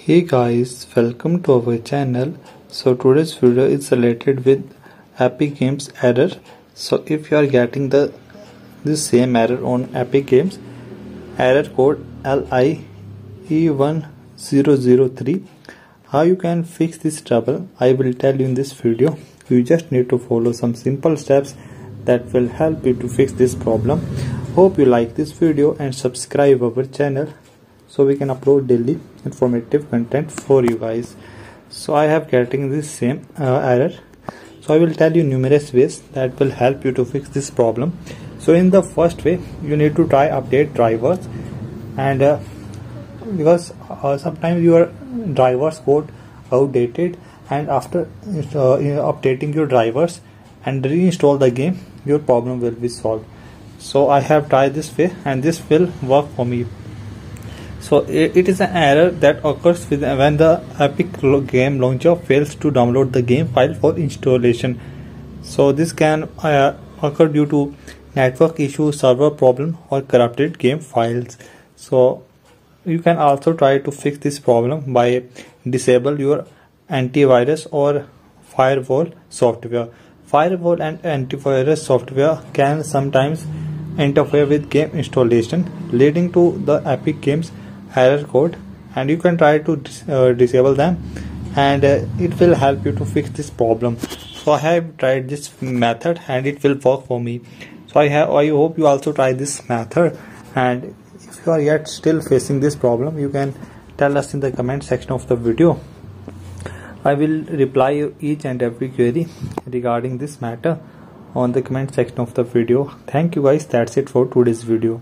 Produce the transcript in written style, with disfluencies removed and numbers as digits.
Hey guys, welcome to our channel. So today's video is related with Epic Games error. So if you are getting this same error on Epic Games, error code E1003, how you can fix this trouble, I will tell you in this video. You just need to follow some simple steps that will help you to fix this problem. Hope you like this video and subscribe our channel so we can upload daily informative content for you guys. So I have getting this same error, so I will tell you numerous ways that will help you to fix this problem. So in the first way, you need to try update drivers, and because sometimes your drivers code outdated, and after updating your drivers and reinstall the game, your problem will be solved. So I have tried this way and this will work for me. So it is an error that occurs when the Epic game launcher fails to download the game file for installation. So this can occur due to network issue, server problem, or corrupted game files. So you can also try to fix this problem by disable your antivirus or firewall software. Firewall and antivirus software can sometimes interfere with game installation, leading to the Epic Games error code, and you can try to disable them, and it will help you to fix this problem. So I have tried this method and it will work for me. So I hope you also try this method, and if you are yet still facing this problem, you can tell us in the comment section of the video. I will reply each and every query regarding this matter on the comment section of the video. Thank you guys, that's it for today's video.